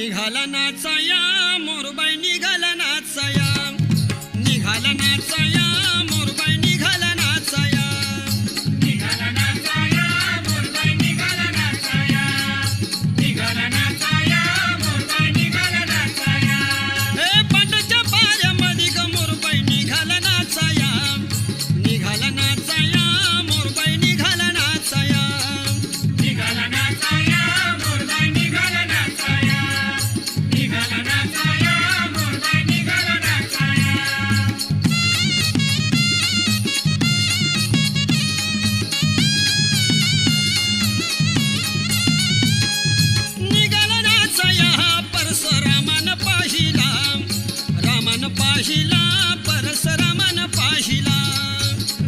निघाला नाचाया मोरबाई निघाला नाचाया, निघाला नाचाया मोरबाई निघाला नाचाया, निघाला नाचाया मोरबाई निघाला नाचाया, निघाला नाचाया मोरबाई निघाला नाचाया. हे पाटाच्या पाऱ्यामध्ये ग मोरबाई निघाला नाचाया, निघाला नाचाया मोरबाई निघाला नाचाया, निघाला नाचाया मोरबाई निघाला नाचाया, निघाला नाचाया मोरबाई निघाला नाचाया. निघाला नाचाया परशुरामान पाहिला, रामान पाहिला परशुरामान पाहिला,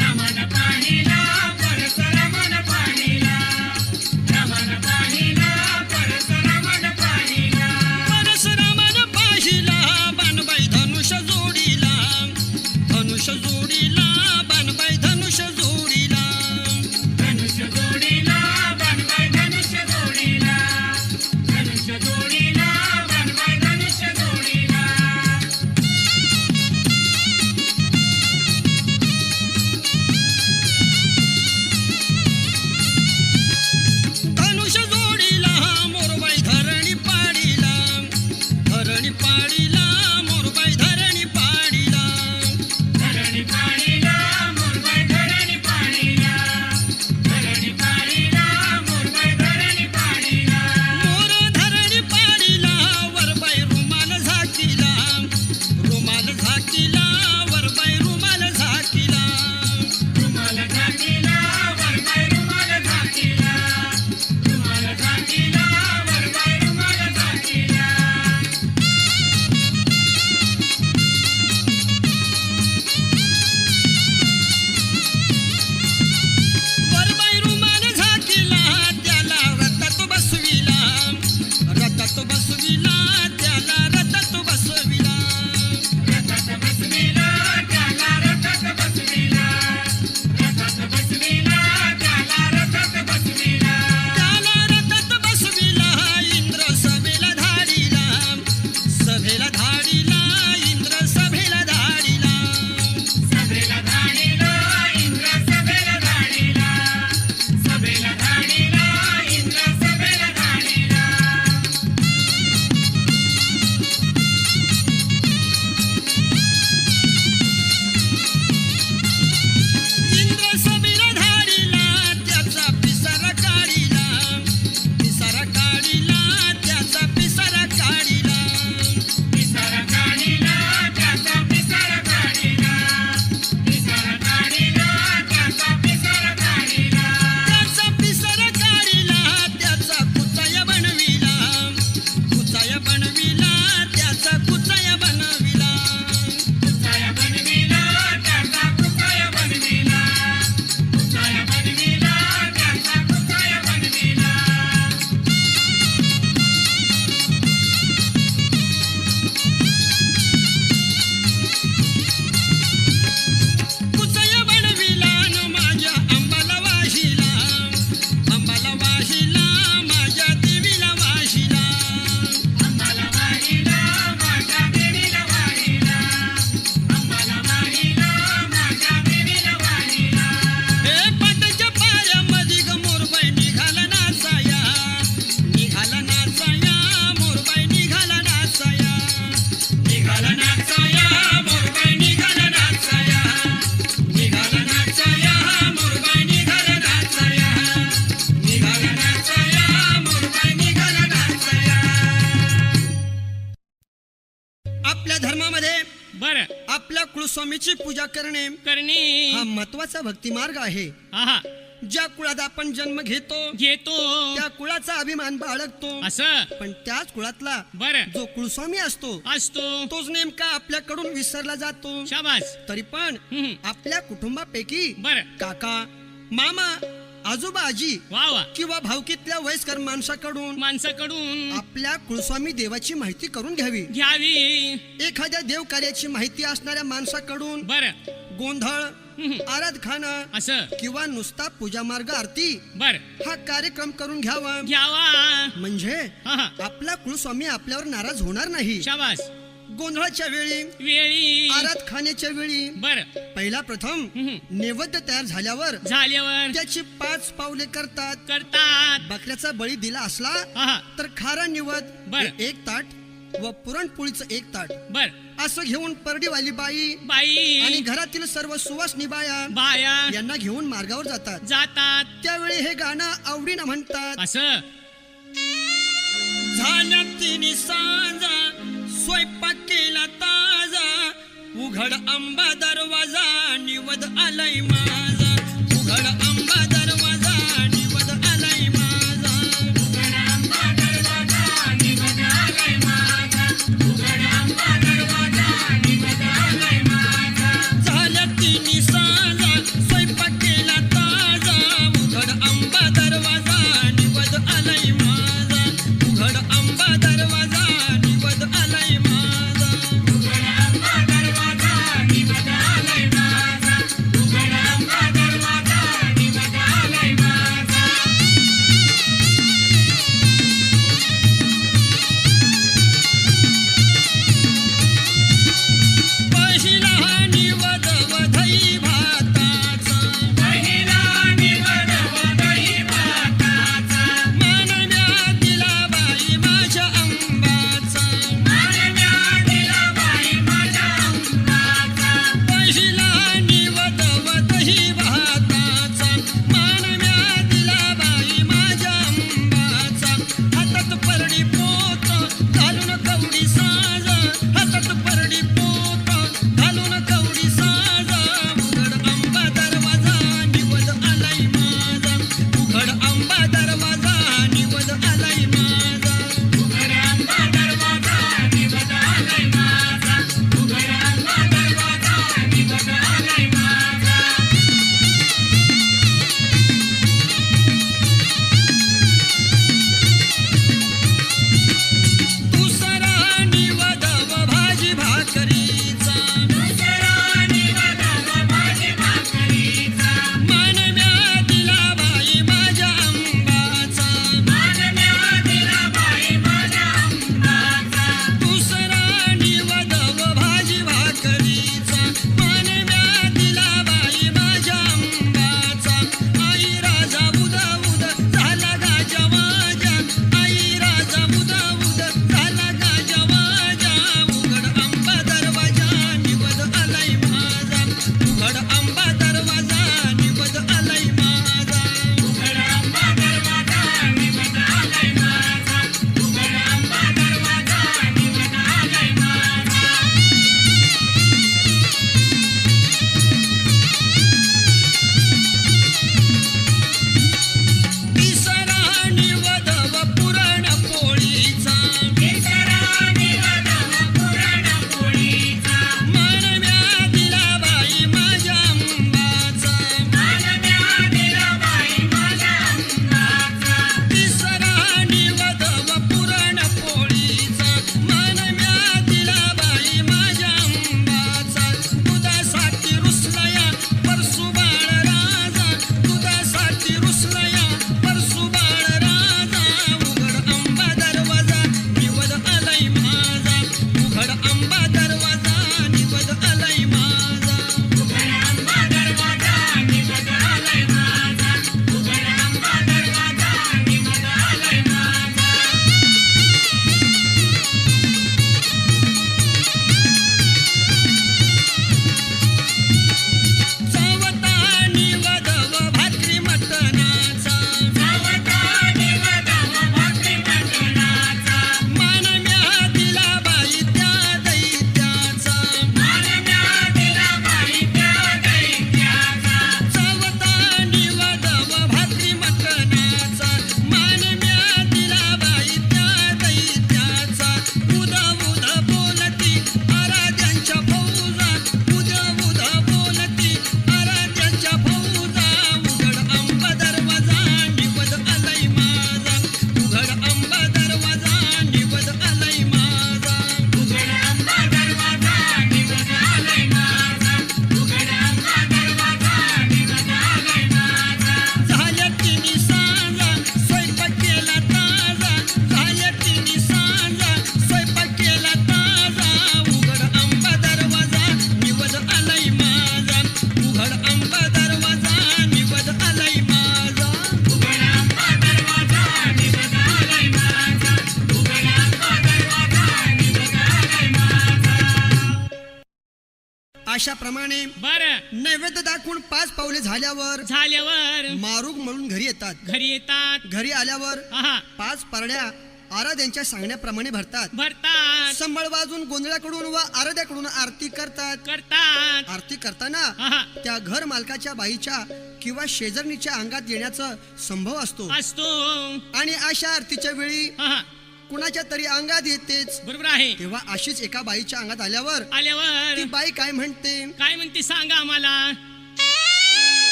रामन पाहिला परशुरामन पाहिला, रामन पाहिला परशुरामन पाहिला. परशुरामान पाहिला बाणबाई धनुष जोडीला, धनुष जोडीला बाणबाई धनुष जोडीला, धनुष्य जोडीला बाणबाई धनुष्य जोडीला, धनुष्य जोडीला बाणबाई धनुष्य जोडीला. धनुष जोडीला मोरबाई धरणी पाडीला, धरणी पाडीला मोरबाई धरणी पाडीला, धरणी पाडीला मोरबाई धरणी पाडीला, धरणी पाडीला मोरबाई धरणी पाडीला. मोर धरणी पाडीला वरबाई रुमाल झाकीला, रुमाल झाकीला वरबाई रुमाल झाकीला, रुमाल झाकीला वरबाई रुमाल झाकीला, रुमाल झाकीला वरबाई रुमाल झाकीला. वरबाई रुमाल झाकीला त्याला रथात बसविला, रथात बसविला त्याला रथात बसविला, रथात बसविला त्याला रथात बसविला, रथात बसविला त्याला रथात बसविला. त्याला रथात बसविला इंद्र सभेला धाडीला, सभेला धाडीला इंद्र सभेला धाडीला, सभेला धाडीला इंद्र सभेला धाडीला, सभेला धाडीला इंद्र सभेला धाडीला. इंद्र सभेला धाडीला त्याचा पिसारा काढीला, पिसारा काढीला त्याचा पिसारा काढीला, पिसारा काढीला त्याचा पिसारा काढीला, पिसारा काढीला त्याचा पिसारा काढीला. त्याचा पिसारा काढीला त्याचा कुचाया बनविला, कुचाया बनविला त्याचा कुचाया बनविला, कुचाया बनविला त्याचा कुचाया बनविला, कुचाया बनविला त्याचा कुचाया बनविला. कुचाया बनविला न माझ्या अंबाला वाहिला, अंबाला वाहिला माझ्या देवीला वाहिला, अंबाला वाहिला माझ्या देवीला वाहिला, अंबाला वाहिला माझ्या देवीला वाहिला. हे पाटाच्या पायामध्ये ग मोरबाई निघाला नाचाया, निघाला नाचाया मोरबाई निघाला नाचाया, निघाला नाचाया मोरबाई निघाला नाचाया, निघाला नाचाया मोरबाई निघाला नाचाया, निघाला नाचाया मोरबाई निघाला नाचाया. आपल्या धर्मामध्ये बर आपल्या कुलस्वामीची पूजा करणे करणे हा महत्वाचा भक्ती मार्ग आहे. हा ज्या कुळात आपण जन्म घेतो घेतो त्या कुळाचा अभिमान बाळगतो, असं पण त्याच कुळातला बर जो कुलस्वामी असतो असतो तोच नेमका आपल्याकडून विसरला जातो. शाबास तरी पण हम्म. आपल्या कुटुंबापैकी बर काका मामा आजोबा आजी वा वा किंवा भावकीतल्या वयस्कर माणसाकडून आपल्या कुलस्वामी देवाची माहिती करून घ्यावी. घ्यावी. एखाद्या देवकार्याची माहिती असणाऱ्या माणसाकडून बर गोंधळ, आराधखाना असं किंवा नुसता पूजा मार्ग आरती बर हा कार्यक्रम करून घ्यावा. घ्यावा. म्हणजे हा हा आपला कुलस्वामी आपल्यावर नाराज होणार नाही. शाबास. गोंधळाच्या वेळी आराधखान्याच्या वेळी बर पहिला प्रथम नैवेद्य तयार झाल्यावर झाल्यावर त्याची 5 पावले करतात. बकऱ्याचा बळी दिला असला हा हा तर खारा निवद बर. 1 ताट व पुरणपोळीचं 1 ताट बर असं घेऊन परडीवाली बाई आणि बाई घरातील सर्व सुवासनी बाया बाया यांना घेऊन मार्गावर जातात. त्यावेळी हे गाणं आवडीनं म्हणतात. असं झाल्या 3 सांजा स्वयंपाक केला ताजा, उघड आंबा दरवाजा निवद आलाय माझा, उघड आंबा दरवाजा निवद आलाय माझा, उघड आंबा दरवाजा निवद आलाय माझा, उघड आंबा दरवाजा निवद आलाय माझा. झाल्या 3 सांजा स्वयंपाक केला ताजा, उघड आंबा दरवाजा निवद आलाय माझा, उघड आंबा दरवाजा निवद आलाय माझा, उघड आंबा दरवाजा निवद आलाय माझा, उघड आंबा अशा प्रमाणे बर नैवेद्य दाखवून 5 पावले झाल्यावर झाल्यावर मारूग म्हणून घरी येतात. घरी येतात. घरी आल्यावर आहा 5 परड्या आराध्यांच्या सांगण्याप्रमाणे भरतात. भरतात. संबळ वाजून गोंधळाकडून व आराध्याकडून आरती करतात. करतात. आरती करताना आहा त्या घर मालकाच्या बाईच्या किंवा शेजारणीच्या अंगात येण्याचा संभव असतो. असतो. आणि अशा आरतीच्या वेळी आहा कुणाच्या तरी अंगात येतेच. बरोबर आहे. तेव्हा अशीच एका बाईच्या अंगात आल्यावर आल्यावर ती बाई काय म्हणते? काय म्हणते सांगा आम्हाला.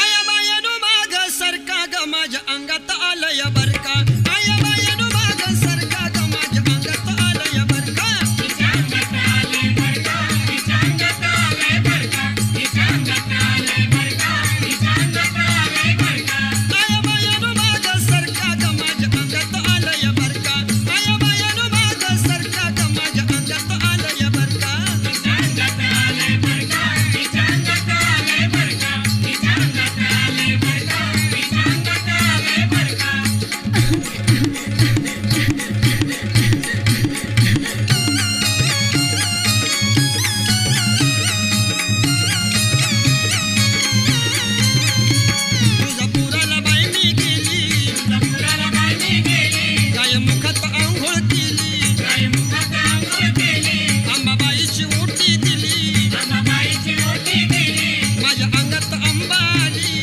आया बायानो माग सरका ग माझ्या अंगात आलंय बर का. आया बायानो माग सरका ग माझ्या अंगात आलंय बर का. आया बायानो माग सरका ग माझ्या अंगात आलंय बर का. आया बायानो माग सरका ग माझ्या अंगात आलंय बर का. तुळजापुराला बाई मी गेली, गाय मुखात आंघोळ केली, अंबाबाईची ओटी दिली, माझ्या अंगात अंबा आली,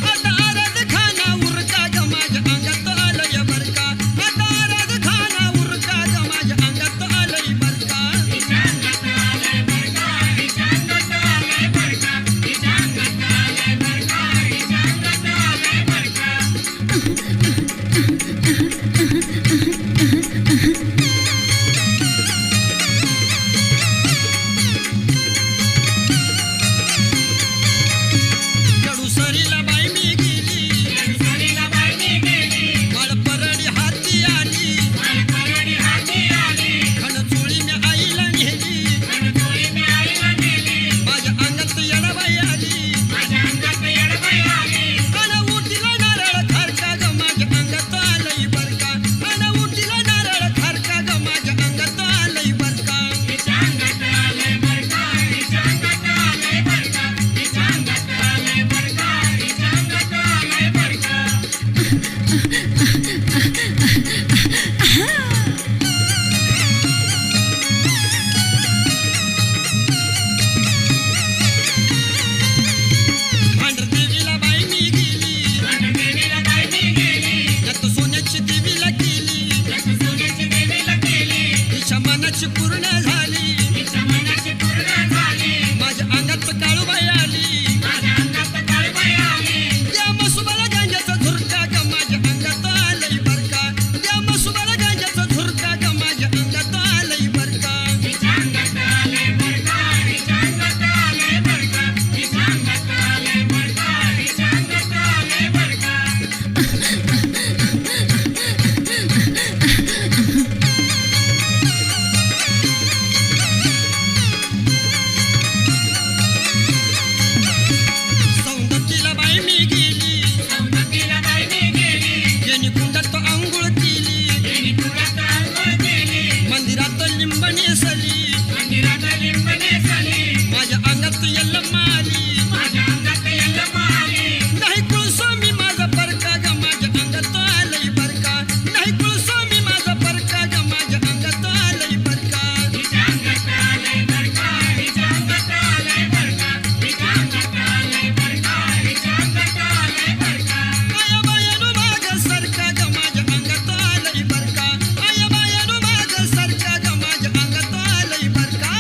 आता आराध खाना उरका ग माझ्या अंगात आलंय बर का. आता आराध खाना उरका ग माझ्या अंगात आलंय बर का. कडूसरीला बाई मी गेली, माळपरडी हाती आली, खणचोळी मी आईला नेली, माझ्या अंगात येडाबाई आली, अन उटीला नारळ खारका ग माझ्या अंगात आलंय बर का. अन उटीला नारळ खारका ग माझ्या अंगात आलंय बर का. भांडरदेवीला बाई मी गेली, यात सोन्याची देवीला केली, तिच्या मनाची पूर्ण झाली, माझ्या अंगात काळूबाई आली, त्या मसुबाला गांजाचा झुरका ग माझ्या अंगात आलंय बर का. त्या मसुबाला गांजाचा झुरका ग माझ्या अंगात आलंय बर का. सौंदतीला बाई मी गेली, जेनी कुंडात आंघोळ केली, मंदिरात लिंब नेसली, माझ्या अंगात यल्लम आली, नाही कुळस्वामी माझा परका ग माझ्या अंगात आलंय बर का. नाही कुळस्वामी माझा परका ग माझ्या अंगात आलंय बर का. आया बायानो माग सरका ग माझ्या अंगात आलंय बर का. आया बायानो माग सरका ग माझ्या अंगात आलंय बर का.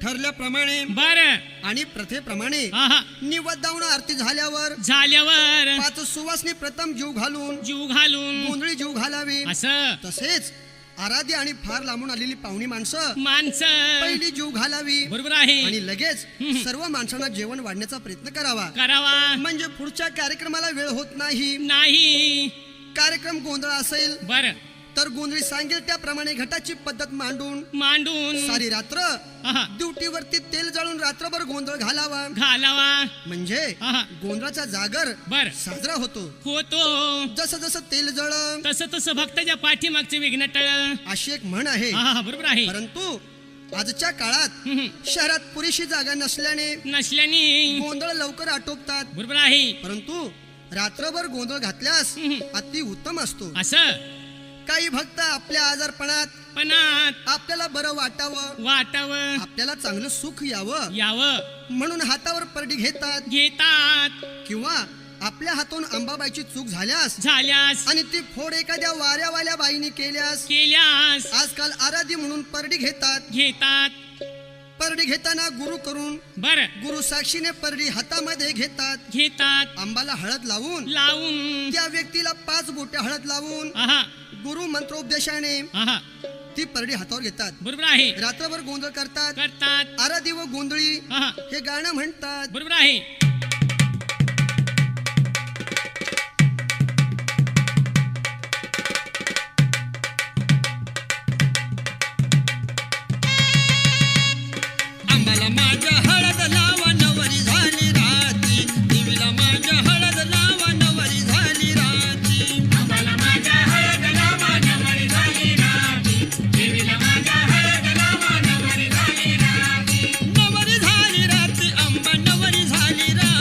ठरल्याप्रमाणे बर आणि प्रथेप्रमाणे आहा निवदावून आरती झाल्यावर झाल्यावर 5 सुवासनी प्रथम जीव घालून जीव घालून गोंधळी जीव घालावी. असं तसेच आराध्य आणि फार लांबून आलेली पाहुणी माणसं माणसं पहिली जीव घालावी बरोबर आहे. आणि लगेच सर्व माणसांना जेवण वाढण्याचा प्रयत्न करावा. करावा म्हणजे पुढच्या कार्यक्रमाला वेळ होत नाही. नाही. कार्यक्रम गोंधळ असेल बर तर गोंधळी सांगेल त्याप्रमाणे घटाची पद्धत मांडून सारी रात्र आहा, ड्युटीवरती तेल जाळून रात्रभर गोंधळ घालावा. घालावा. म्हणजे आहा, गोंधळाचा जागर बर साजरा होतो. होतो. जसं जसं तेल जळ तसं तसं भक्ताच्या पाठीमागचे विघ्न टळ. अशी एक म्हण आहे. हा बरोबर आहे. परंतु आजच्या काळात हम्म, शहरात पुरेशी जागा नसल्याने नसल्याने गोंधळ लवकर आटोपतात. बरोबर आहे. परंतु रात्रभर गोंधळ घातल्यास हम्म, अति उत्तम असतो. असं काही भक्त आपल्या आजारपणात पणात आपल्याला बरं वाटावं, वाटावं आपल्याला चांगलं सुख यावं यावं म्हणून हातावर परडी घेतात. घेतात. किंवा आपल्या हातून अंबाबाईची चूक झाल्यास झाल्यास आणि ती फोड एखाद्या वाऱ्यावाल्या बाईने केल्यास केल्यास आजकाल आराधी म्हणून परडी घेतात. परडी घेताना गुरु करून बर गुरु साक्षीने परडी हातामध्ये घेतात. अंबाला हळद लावून लावून त्या व्यक्तीला 5 बोटे हळद लावून आहा गुरु मंत्रोपदेशाने आहा ती परडी हातावर घेतात. बरोबर आहे. रात्रभर गोंधळ करतात. करतात. आराधी व गोंधळी आहा हे गाणं म्हणतात. बरोबर आहे. अंबाला माझ्या हळद लावा नवरी झाली राती. देवीला माझ्या हळद लावा नवरी झाली राती. आम्हाला माझ्या हळद लावा नवरी झाली राती. देवीला माझ्या हळद लावा नवरी झाली राती. नवरी झाली राती अंबा नवरी झाली राती.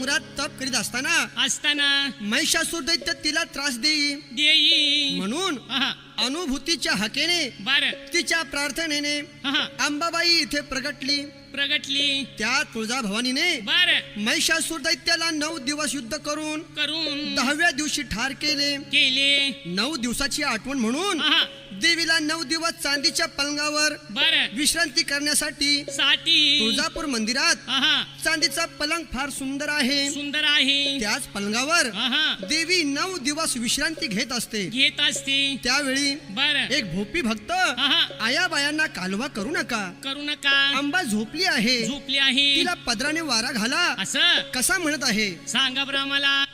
डोंगरात तप करीत असताना महिषासूर दैत्य तिला त्रास देई देई म्हणून आहा, अनुभूतीच्या हाकेने बर तिच्या प्रार्थनेने आहा, अंबाबाई इथे प्रगटली. प्रगटली त्या तुळजाभवानीने बर महिषासूर दैत्याला 9 दिवस युद्ध करून करून 10व्या दिवशी ठार केले. केले 9 दिवसाची आठवण म्हणून आहा, देवीला 9 दिवस चांदीच्या पलंगावर बर विश्रांती करण्यासाठी साठी तुळजापूर मंदिरात आहा, चांदीचा पलंग फार सुंदर आहे. सुंदर आहे त्याच पलंगावर आहा, देवी 9 दिवस विश्रांती घेत असते. घेत असते त्यावेळी बर एक भोपी भक्त आहा, आयाबायांना कालवा करू नका, करू नका अंबा झोपली आहे, झोपली आहे तिला पदराने वारा घाला, असं कसा म्हणत आहे. सांगा बरं आम्हाला.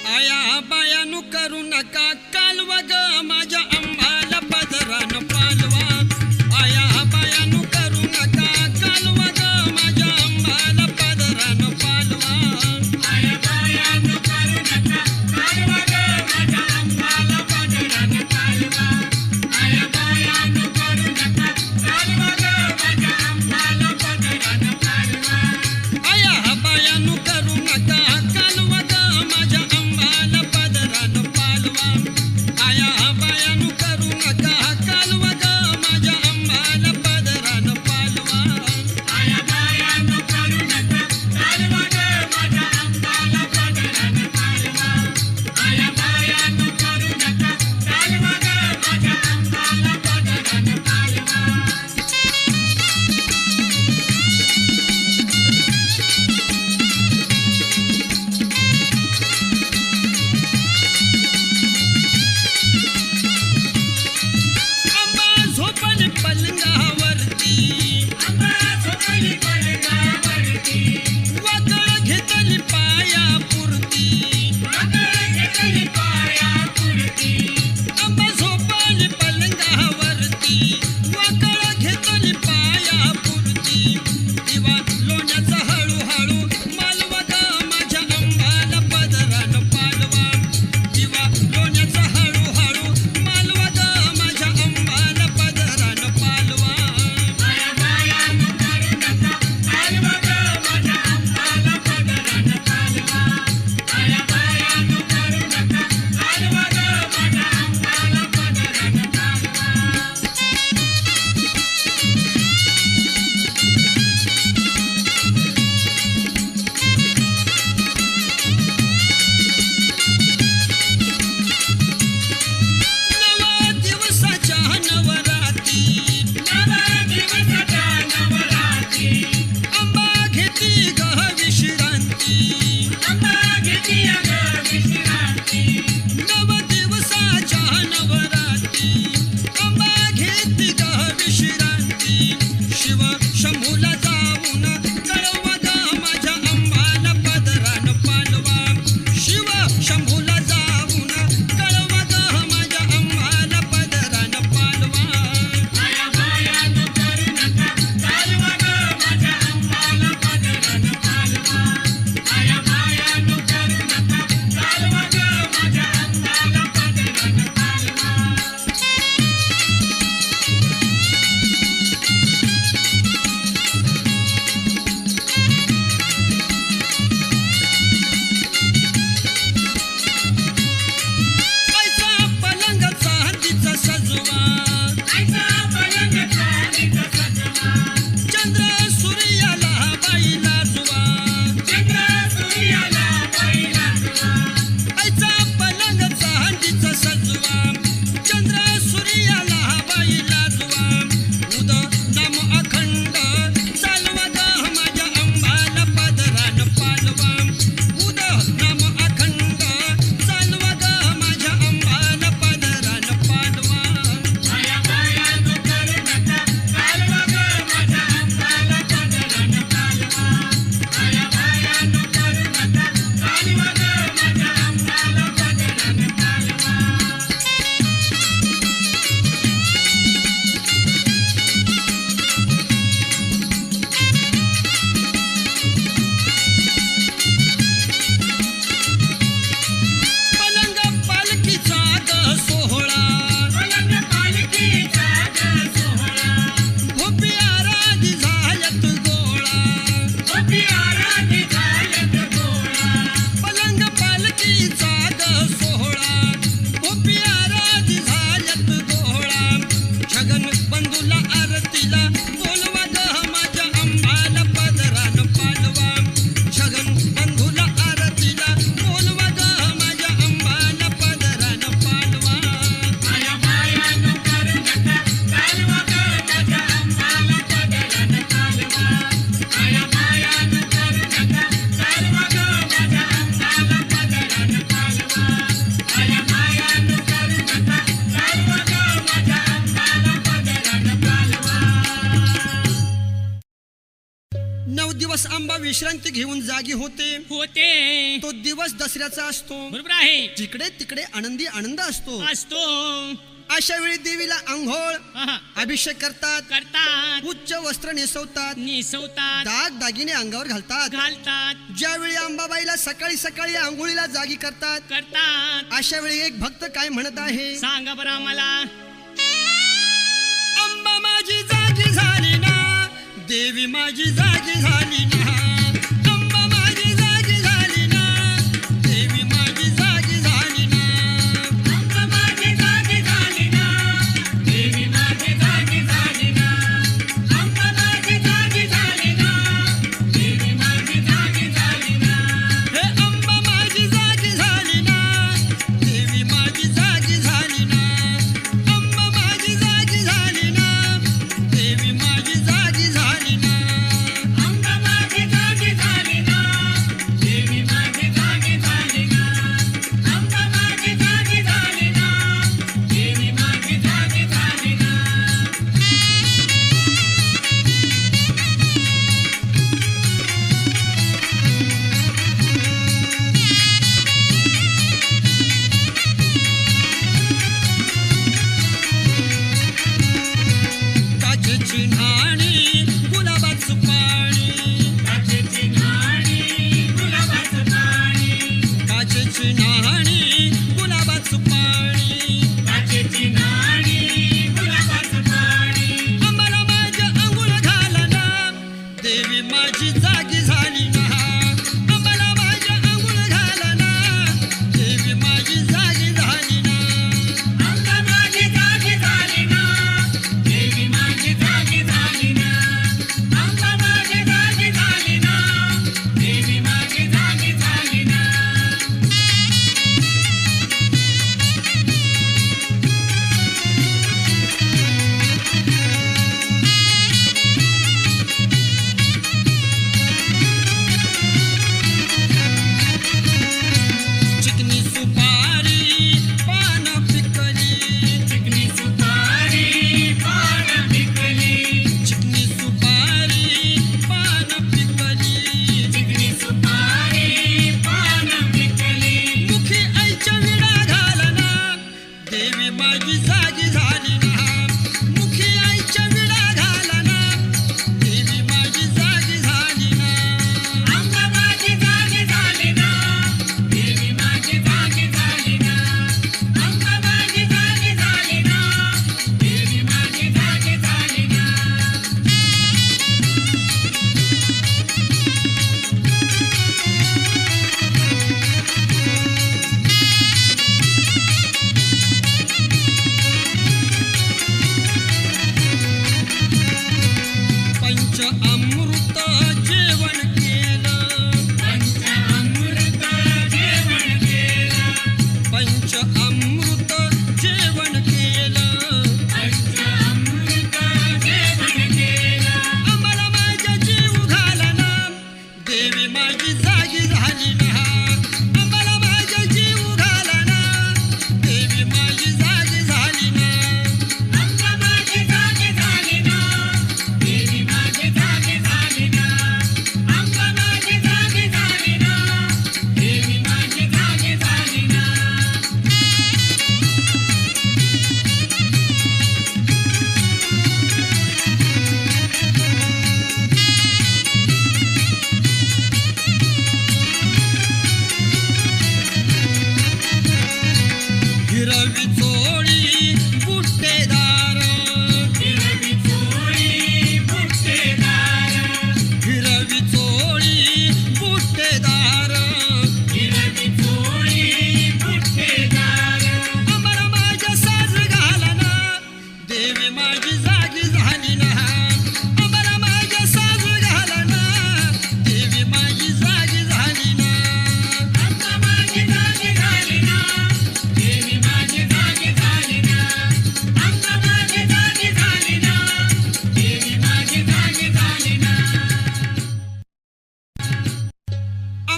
आया बायानु करू नका कालवा ग माझ्या अंबाला पदरान पालवा. आया बायानु करू नका कालवा ग माझ्या अंबाला पदरान पालवा. आया बायानु करू नका कालवा ग माझ्या अंबाला पदरान पालवा. आया बायानु करू नका कालवा ग माझ्या अंबाला पदरान पालवा. आया बायानु करू नका कालवा ग माझ्या अंबाला पदरान पालवा. आया बायानु करू नका कालवा ग माझ्या अंबाला पदरान पालवा. आया बायानु करू नका कालवा ग माझ्या अंबाला पदरान पालवा. आया बायानु करू नका कालवा ग माझ्या अंबाला पदरान पालवा. अंबा झोपली पलंगावरती, अंबा झोपली पलंगावरती. वाकळ घेतली पायापुरती. वाकळ घेतली पायापुरती. अंबा झोपली पलंगावरती, वाकळ घेतली पायापुरती. दिवा लोण्याचा हळूहळू मालवा ग माझ्या अंबाला पदरान पालवा. दिवा लोण्याचा हळूहळू मालवा ग माझ्या अंबाला पदरान पालवा. आया बायानु करू नका कालवा ग माझ्या अंबाला पदरान पालवा. आया मायानु करू नका कालवा ग माझ्या अंगाला पदरान कालवा आया मायानु करू नका कालवा ग माझ्या अंगाला पदरान कालवा 9 दिवस आंबा विश्रांती घेऊन जागी होते. तो दिवस दसऱ्याचा असतो. बरोबर आहे. जिकडे तिकडे आनंदी आनंद असतो. अशा वेळी देवीला आंघोळ अभिषेक करतात. उच्च वस्त्र नेसवतात. दाग दागिने अंगावर घालतात. ज्यावेळी अंबाबाईला सकाळी सकाळी आंघोळीला जागी करतात. अशा वेळी एक भक्त काय म्हणत आहे सांगा बरं आम्हाला. अंबा माझी जागी झाली ना, देवी माझी जागी झाली ना. अंबा माझी जागी झाली ना, देवी माझी जागी झाली ना. अंबा माझी जागी झाली ना, देवी माझी जागी झाली ना. अंबा माझी जागी झाली ना, देवी माझी जागी झाली ना. हे अंबा माझी जागी झाली ना, देवी माझी जागी झाली ना. अंबा माझी जागी झाली ना, देवी माझी जागी झाली ना. अंबा माझी जागी झाली ना, देवी माझी जागी झाली ना. अंबा माझी जागी झाली ना, देवी माझी जागी झाली ना. काचेची न्हाणी गुलाबाचं पाणी. काचेची न्हाणी गुलाबाचं पाणी. काचेची न्हाणी गुलाबाचं पाणी. काचेची न्हाणी गुलाबाचं पाणी. आम्हाला माझ्या अंघोळ घाला ना, देवी माझी जागी झाली ना. आम्हाला माझ्या अंघोळ घाला ना, देवी माझी जागी झाली ना. अंबा माझी जागी झाली ना, देवी माझी जागी झाली ना. अंबा माझी जागी झाली ना, देवी माझी जागी झाली ना. चिकनी सुपारी पान पिकली. चिकनी सुपारी पान पिकली. चिकनी सुपारी पान पिकली. चिकनी सुपारी पान पिकली. मुखी आईच्या विडा घाला ना, देवी माझी जागी झाली ना. मुखी आईच्या विडा घाला ना, देवी माझी जागी झाली ना. अंबा माझी जागी झाली ना, देवी माझी जागी झाली ना. अंबा माझी जागी झाली ना, देवी माझी जागी झाली ना. पंच अमृत जेवण केलं. पंचामृत जेवण केलं. पंच अमृत जेवण केलं. पंचामृत जेवण केलं. आम्हाला माझ्या जीव घाला ना, देवी माझी जागी झाली ना. आम्हाला माझ्या जीव घाला ना, देवी माझी जागी झाली ना. अंबा माझी जागी झाली ना, देवी माझी जागी झाली ना. अंबा माझी जागी झाली ना, देवी माझी जागी झाली ना.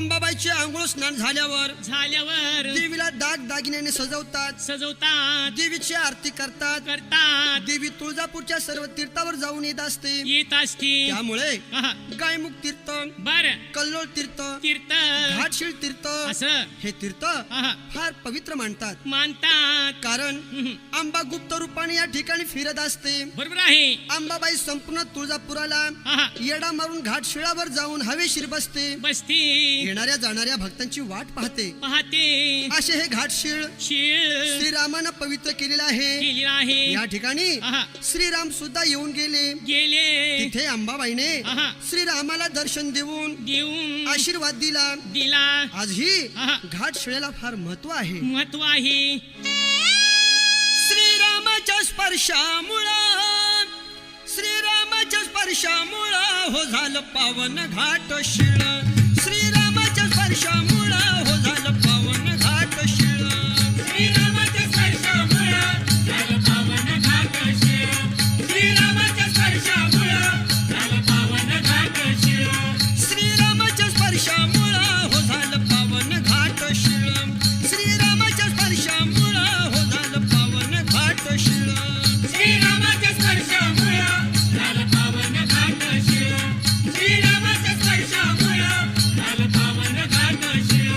अंबाबाईची आंघोळ स्नान झाल्यावर झाल्यावर देवीला दाग दागिन्याने सजवतात, सजवतात, देवीची आरती करतात. करतात, देवी तुळजापूरच्या सर्व तीर्थावर जाऊन येत असते. येत असती. त्यामुळे आहा, गायमुख तीर्थ, बर कल्लोळ तीर्थ, तीर्थ घाटशीळ तीर्थ असं हे तीर्थ आहा, फार पवित्र मानतात. मानतात. कारण अंबा गुप्त रूपाने या ठिकाणी फिरत असते. बरोबर आहे. अंबाबाई संपूर्ण तुळजापुराला आहा, येडा मारून घाटशिळावर जाऊन हवेशीर बसते. बसती, येणाऱ्या जाणाऱ्या भक्तांची वाट पाहते. पाहते, असे हे घाटशीळ शीळ श्रीरामानं पवित्र केलेलं आहे. केली आहे. या ठिकाणी आहा, श्रीराम सुद्धा येऊन गेले. गेले, तिथे अंबाबाईने आहा, श्रीरामाला दर्शन देऊन देऊन आशीर्वाद दिला. दिला. आजही आहा, घाटशिळेला फार महत्व आहे. महत्व आहे. श्रीरामाच्या स्पर्शामुळं, श्रीरामाच्या स्पर्शामुळं हो झालं पावन घाटशिळ. श्रीरामाच्या स्पर्शामुळं हो झालं पावन घाटशिळ. श्रीरामाच्या स्पर्शामुळं झालं पावन घाटशिळ. श्रीरामाच्या स्पर्शामुळं झालं पावन घाटशिळ. श्रीरामाच्या स्पर्शामुळं हो झालं पावन घाटशिळ. श्रीरामाच्या स्पर्शामुळं हो झालं पावन घाटशिळ. श्रीरामाच्या स्पर्शामुळं झालं पावन घाटशिळ. श्रीरामाच्या स्पर्शामुळं झालं पावन घाटशिळ.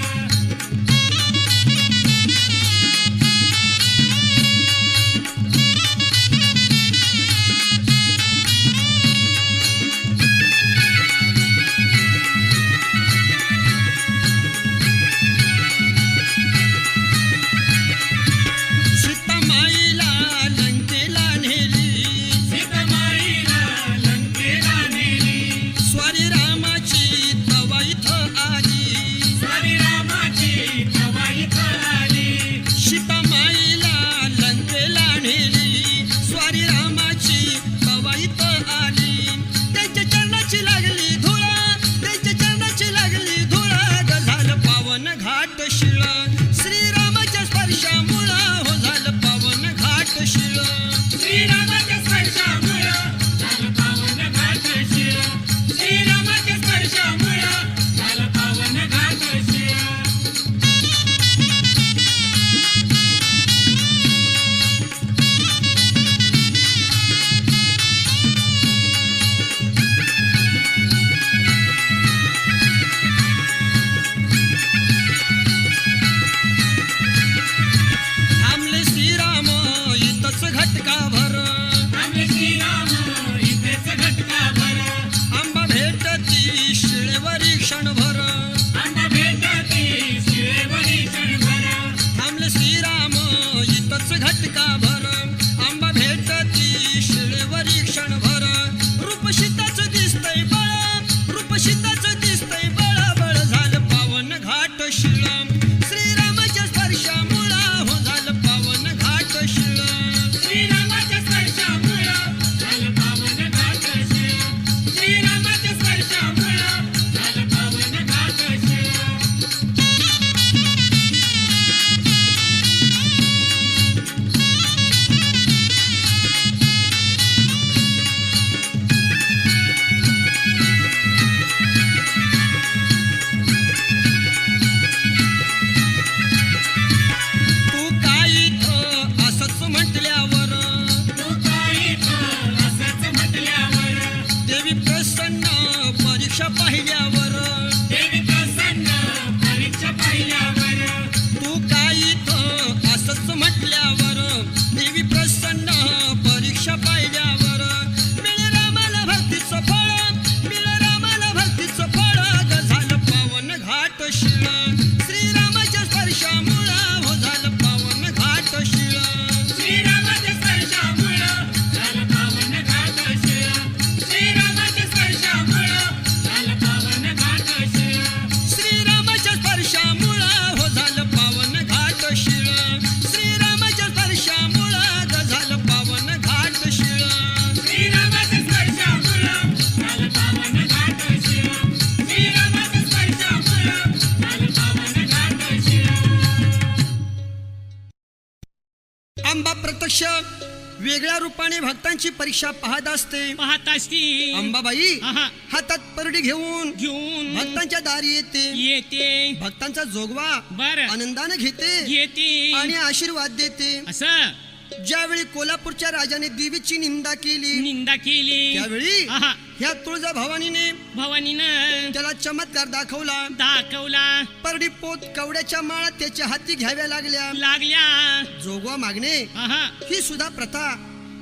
वेगळ्या रूपाने भक्तांची परीक्षा पाहत असते. पाहत असती अंबाबाई आहा. हातात परडी घेऊन घेऊन भक्तांच्या दारी येते. येते भक्तांचा जोगवा बर आनंदाने घेते घेते आणि आशीर्वाद देते. असं ज्यावेळी कोल्हापूरच्या राजाने देवीची निंदा केली निंदा केली त्यावेळी आहा. ह्या तुळजा भवानीने भवानीनं त्याला चमत्कार दाखवला. दाखवला परडी पोत कवड्याच्या माळा त्याच्या हाती घ्याव्या लागल्या. लागल्या जोगवा मागणे आहा. ही सुद्धा प्रथा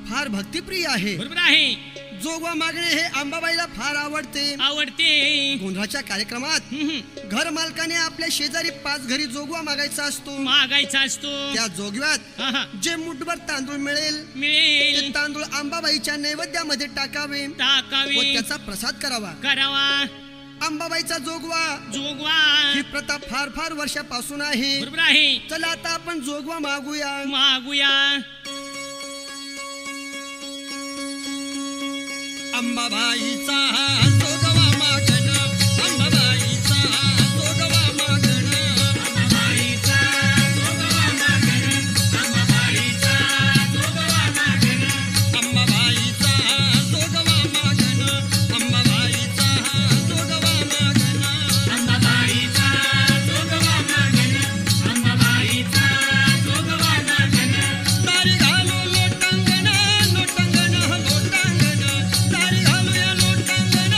फार भक्तिप्रिय आहे. बरोबर आहे जोगवा मागणे हे अंबाबाईला फार आवडते. आवडते गोंधळाच्या कार्यक्रमात घर मालकाने आपल्या शेजारी 5 घरी जोगवा मागायचा असतो. मागायचा असतो त्या जोगव्यात आहा. जे मुठभर तांदूळ मिळेल ते मिळेल तांदूळ अंबाबाईच्या नैवेद्यामध्ये टाकावे व टाकावे त्याचा प्रसाद करावा. करावा अंबाबाईचा जोगवा जोगवा ही प्रथा फार फार वर्षापासून आहे. बरोबर आहे चला आता आपण जोगवा मागूया. मागूया अंबाबाईचा जोगवा मागण अंबाबाईचा जोगवा मागण अंबाबाईचा जोगवा मागण अंबाबाईचा जोगवा मागण अंबाबाईचा जोगवा मागण अंबाबाईचा जोगवा मागण अंबाबाईचा जोगवा मागण अंबाबाईचा जोगवा मागण दारी घालू लोटांगण लोटांगण लोटांगण दारी घालूया लोटांगण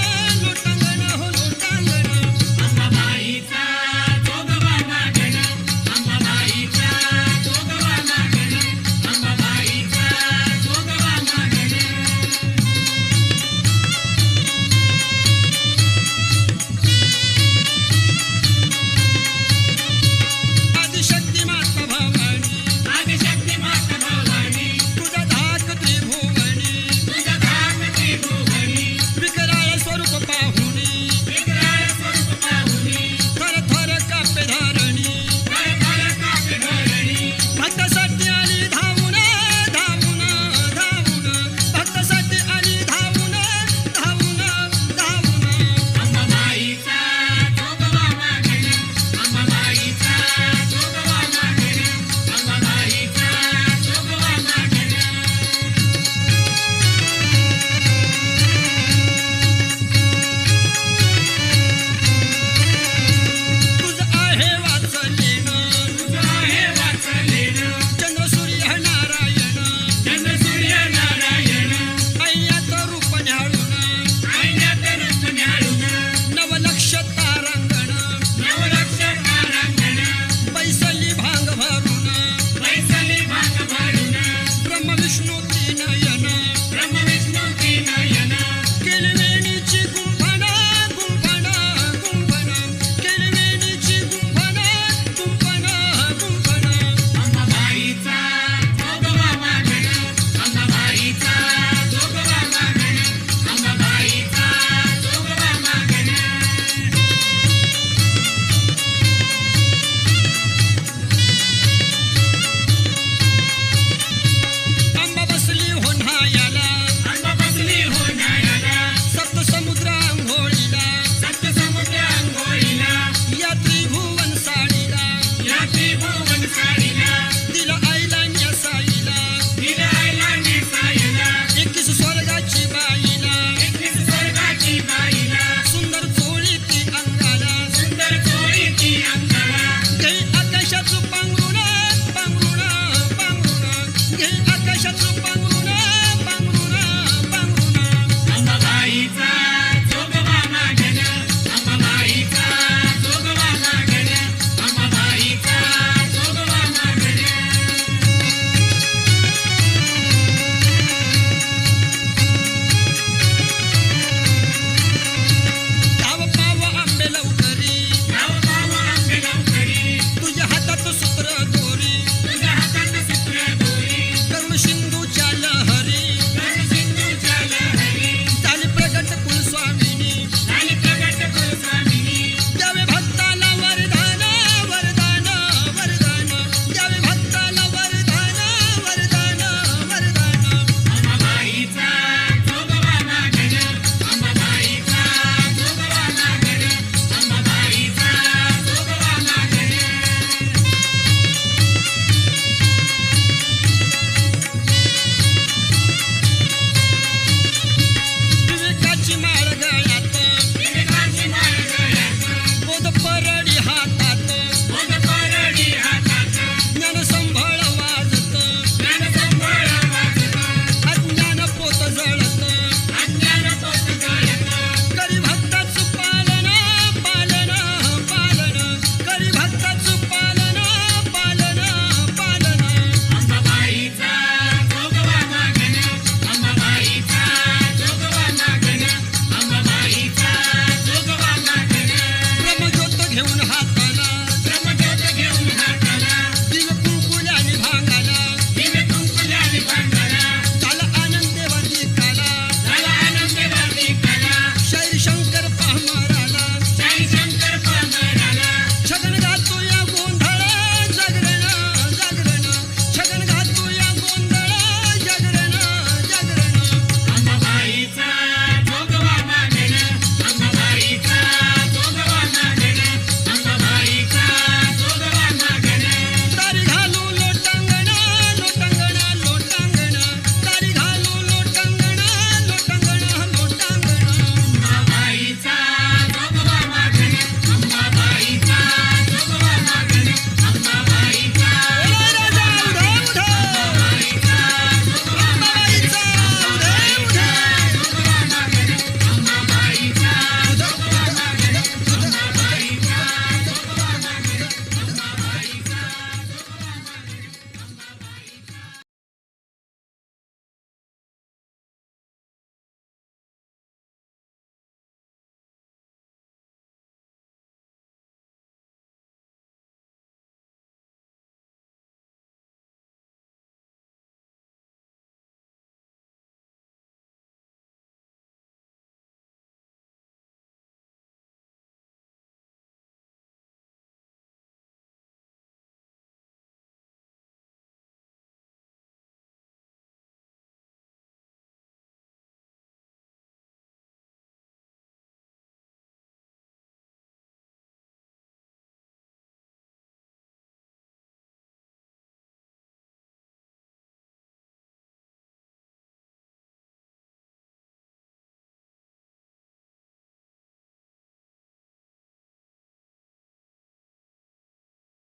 घेऊन